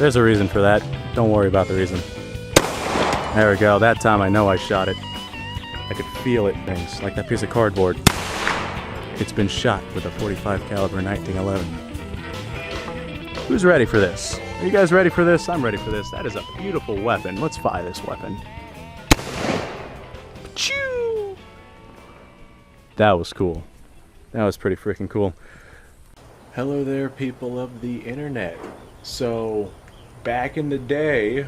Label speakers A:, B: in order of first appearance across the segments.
A: There's a reason for that. Don't worry about the reason. There we go. That time I know I shot it. I could feel it, things like that piece of cardboard. It's been shot with a .45 caliber 1911. Who's ready for this? Are you guys ready for this? I'm ready for this. That is a beautiful weapon. Let's fire this weapon. Achoo! That was cool. That was pretty freaking cool. Hello there, people of the internet. So, back in the day,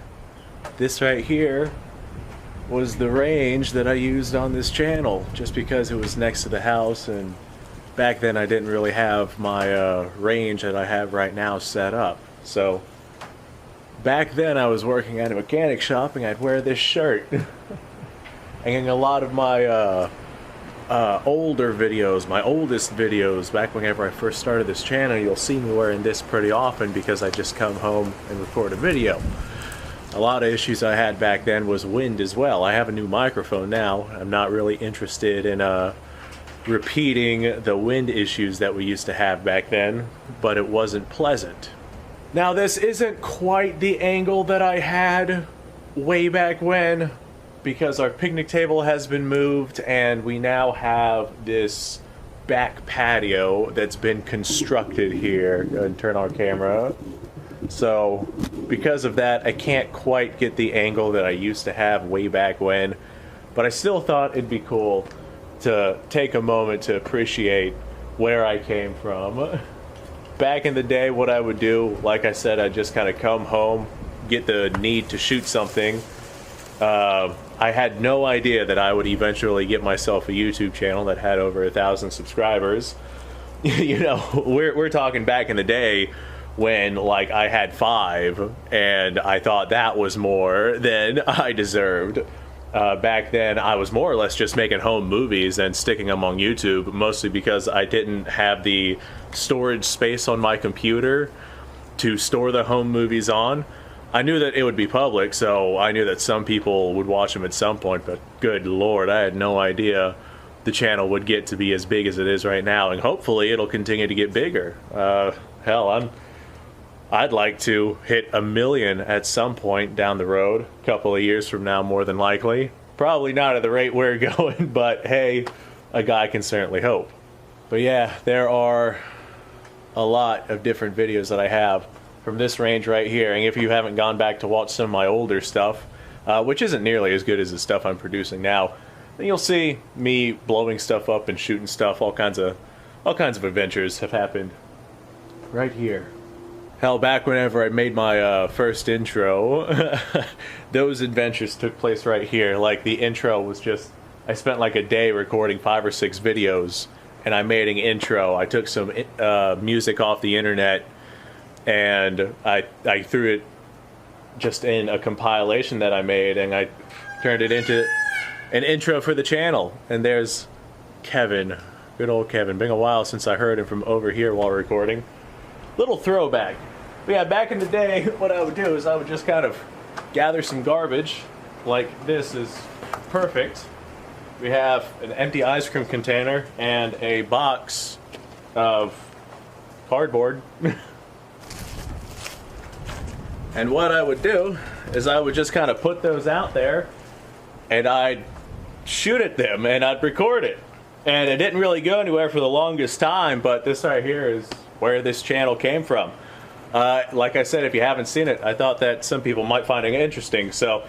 A: this right here was the range that I used on this channel, just because it was next to the house, and back then I didn't really have my range that I have right now set up. So back then I was working at a mechanic shop and I'd wear this shirt. And a lot of my older videos, my oldest videos, back whenever I first started this channel, you'll see me wearing this pretty often because I just come home and record a video. A lot of issues I had back then was wind as well. I have a new microphone now. I'm not really interested in repeating the wind issues that we used to have back then, but it wasn't pleasant. Now this isn't quite the angle that I had way back when, because our picnic table has been moved and we now have this back patio that's been constructed here. Go ahead and turn our camera. So because of that, I can't quite get the angle that I used to have way back when, but I still thought it'd be cool to take a moment to appreciate where I came from. Back in the day, what I would do, like I said, I'd just kind of come home, get the need to shoot something. I had no idea that I would eventually get myself a YouTube channel that had over 1,000 subscribers. You know, we're talking back in the day when, like, I had 5 and I thought that was more than I deserved. Back then I was more or less just making home movies and sticking them on YouTube, mostly because I didn't have the storage space on my computer to store the home movies on. I knew that it would be public, so I knew that some people would watch them at some point, but good lord, I had no idea the channel would get to be as big as it is right now, and hopefully it'll continue to get bigger. Hell, I'd like to hit 1 million at some point down the road, a couple of years from now more than likely. Probably not at the rate we're going, but hey, a guy can certainly hope. But yeah, there are a lot of different videos that I have from this range right here, and if you haven't gone back to watch some of my older stuff, which isn't nearly as good as the stuff I'm producing now, then you'll see me blowing stuff up and shooting stuff. All kinds of adventures have happened right here. Hell, back whenever I made my first intro, those adventures took place right here. Like, the intro was just, I spent like a day recording 5 or 6 videos, and I made an intro. I took some music off the internet, and I threw it just in a compilation that I made, and I turned it into an intro for the channel. And there's Kevin, good old Kevin. Been a while since I heard him from over here while recording. Little throwback. But yeah, back in the day, what I would do is I would just kind of gather some garbage, like this is perfect. We have an empty ice cream container and a box of cardboard. And what I would do is I would just kind of put those out there and I'd shoot at them and I'd record it. And it didn't really go anywhere for the longest time, but this right here is where this channel came from. Like I said, if you haven't seen it, I thought that some people might find it interesting. So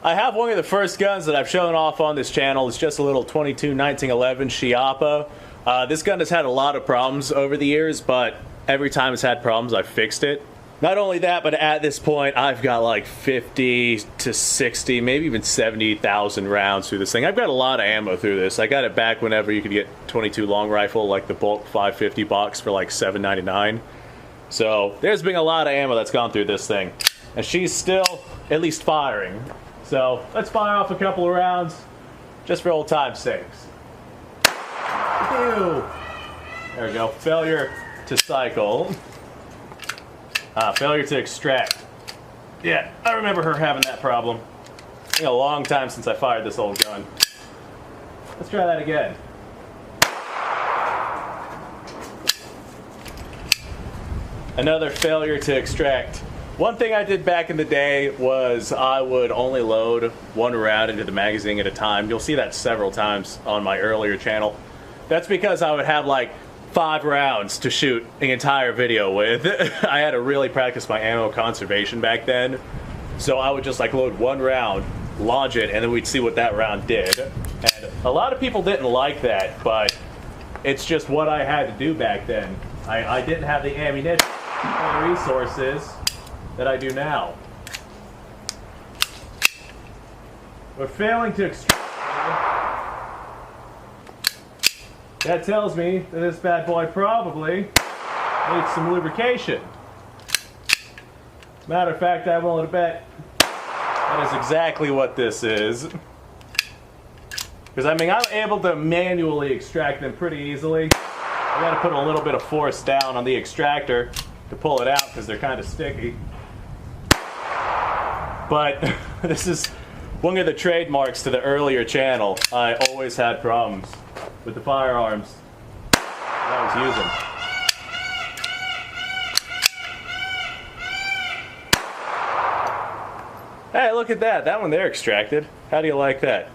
A: I have one of the first guns that I've shown off on this channel. It's just a little 22 1911 Chiappa. This gun has had a lot of problems over the years, but every time it's had problems, I've fixed it. Not only that, but at this point, I've got like 50 to 60, maybe even 70,000 rounds through this thing. I've got a lot of ammo through this. I got it back whenever you could get 22 long rifle, like the bulk 550 box for like $7.99. So there's been a lot of ammo that's gone through this thing. And she's still at least firing. So let's fire off a couple of rounds, just for old time's sakes. Ew. There we go. Failure to cycle. Failure to extract. Yeah, I remember her having that problem. It's been a long time since I fired this old gun. Let's try that again. Another failure to extract. One thing I did back in the day was I would only load one round into the magazine at a time. You'll see that several times on my earlier channel. That's because I would have like 5 rounds to shoot an entire video with. I had to really practice my ammo conservation back then. So I would just like load one round, launch it, and then we'd see what that round did. And a lot of people didn't like that, but it's just what I had to do back then. I didn't have the ammunition and resources that I do now. We're failing to extract. That tells me that this bad boy probably needs some lubrication. Matter of fact, I'm willing to bet that is exactly what this is. Because I mean, I'm able to manually extract them pretty easily. I gotta put a little bit of force down on the extractor to pull it out because they're kind of sticky. But this is one of the trademarks to the earlier channel. I always had problems with the firearms that I was using. Hey, look at that. That one there extracted. How do you like that?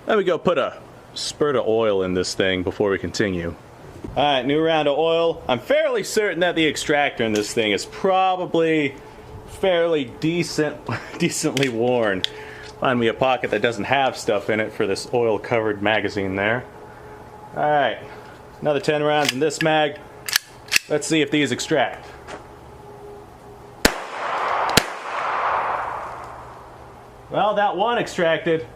A: Let me go put a spurt of oil in this thing before we continue. Alright, new round of oil. I'm fairly certain that the extractor in this thing is probably fairly decently worn. Find me a pocket that doesn't have stuff in it for this oil-covered magazine there. Alright, another 10 rounds in this mag. Let's see if these extract. Well, that one extracted.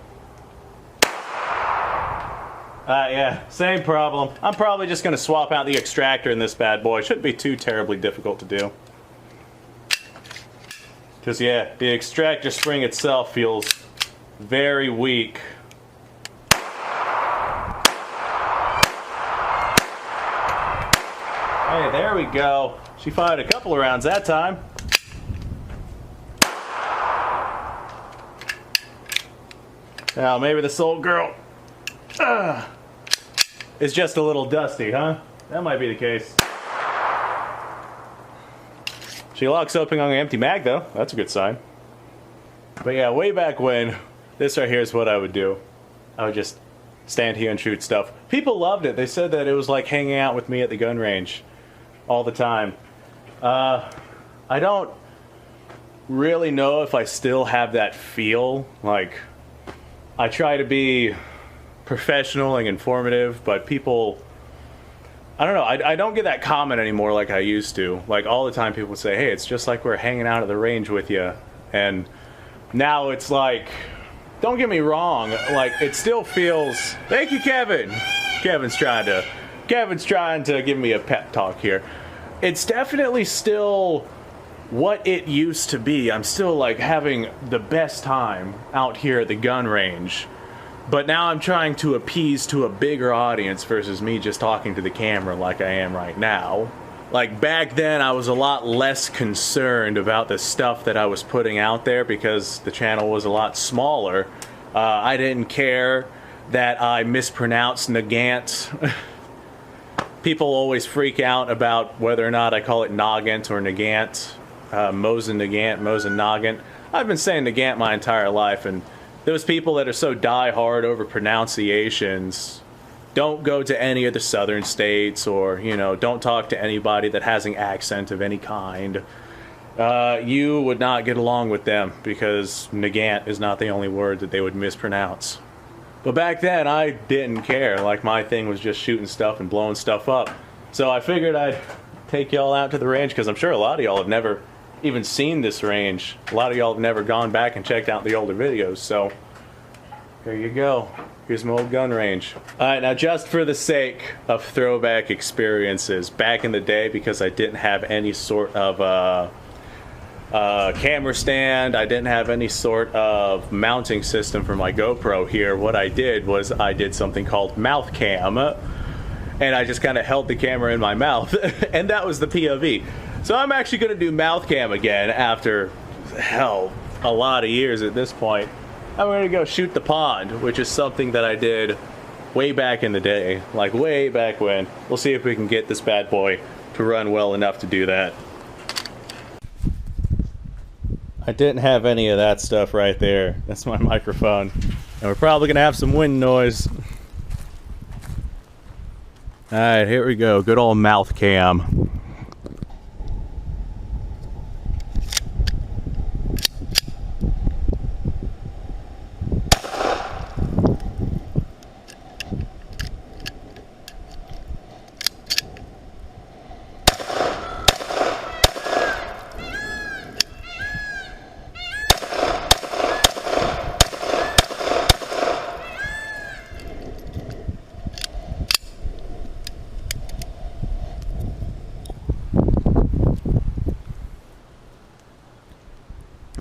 A: Yeah, same problem. I'm probably just going to swap out the extractor in this bad boy. Shouldn't be too terribly difficult to do. Because, yeah, the extractor spring itself feels very weak. Hey, there we go. She fired a couple of rounds that time. Now, maybe this old girl is just a little dusty, huh? That might be the case. She locks open on an empty mag, though. That's a good sign. But yeah, way back when, this right here is what I would do. I would just stand here and shoot stuff. People loved it. They said that it was like hanging out with me at the gun range all the time. I don't really know if I still have that feel. Like, I try to be professional and informative, but people, I don't know, I don't get that comment anymore like I used to. Like, all the time people would say, hey, it's just like we're hanging out at the range with you. And now it's like, don't get me wrong, like, it still feels, thank you, Kevin. Kevin's trying to give me a pep talk here. It's definitely still what it used to be. I'm still like having the best time out here at the gun range. But now I'm trying to appease to a bigger audience versus me just talking to the camera like I am right now. Like, back then I was a lot less concerned about the stuff that I was putting out there because the channel was a lot smaller. I didn't care that I mispronounced Nagant. People always freak out about whether or not I call it Nagant or Nagant. Mosin Nagant, Mosin Nagant. I've been saying Nagant my entire life, and those people that are so die-hard over pronunciations don't go to any of the southern states, or, you know, don't talk to anybody that has an accent of any kind. You would not get along with them because Nagant is not the only word that they would mispronounce. But back then, I didn't care. Like, my thing was just shooting stuff and blowing stuff up. So I figured I'd take y'all out to the range, because I'm sure a lot of y'all have never even seen this range. A lot of y'all have never gone back and checked out the older videos, so there you go. Here's my old gun range. Alright, now just for the sake of throwback experiences, back in the day, because I didn't have any sort of camera stand, I didn't have any sort of mounting system for my GoPro here, what I did was I did something called mouth cam, and I just kind of held the camera in my mouth, and that was the POV. So I'm actually going to do mouth cam again after, hell, a lot of years at this point. I'm going to go shoot the pond, which is something that I did way back in the day, like way back when. We'll see if we can get this bad boy to run well enough to do that. I didn't have any of that stuff right there. That's my microphone. And we're probably gonna have some wind noise. Alright, here we go. Good old mouth cam.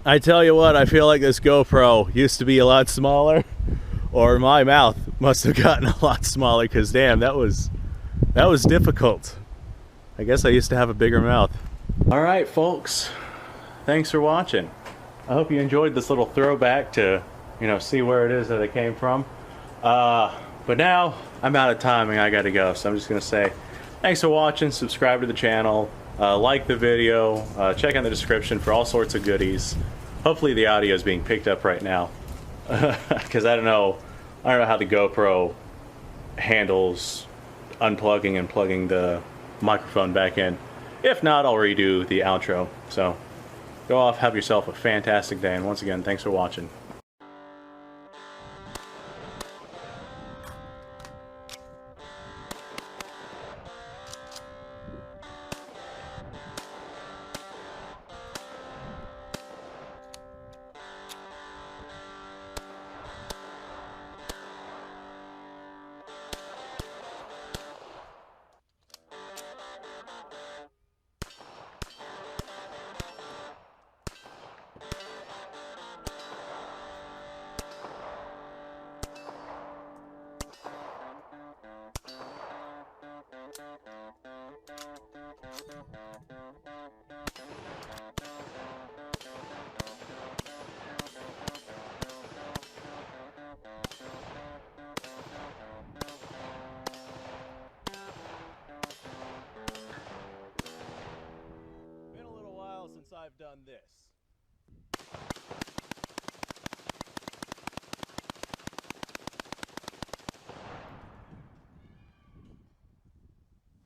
A: I tell you what, I feel like this GoPro used to be a lot smaller, or my mouth must have gotten a lot smaller, because damn, that was difficult. I guess I used to have a bigger mouth. Alright folks, thanks for watching. I hope you enjoyed this little throwback to, you know, see where it is that it came from. But now I'm out of time and I gotta go, so I'm just gonna say thanks for watching, subscribe to the channel, like the video, check out the description for all sorts of goodies. Hopefully the audio is being picked up right now, because I don't know how the GoPro handles unplugging and plugging the microphone back in. If not, I'll redo the outro. So go off, have yourself a fantastic day, and once again, thanks for watching. Since I've done this.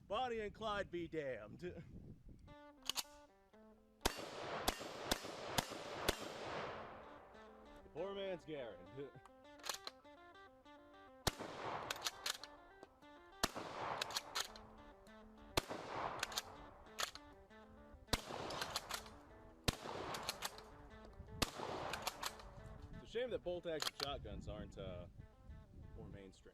A: Bonnie and Clyde be damned. Poor man's Garen. Shame that bolt-action shotguns aren't more mainstream.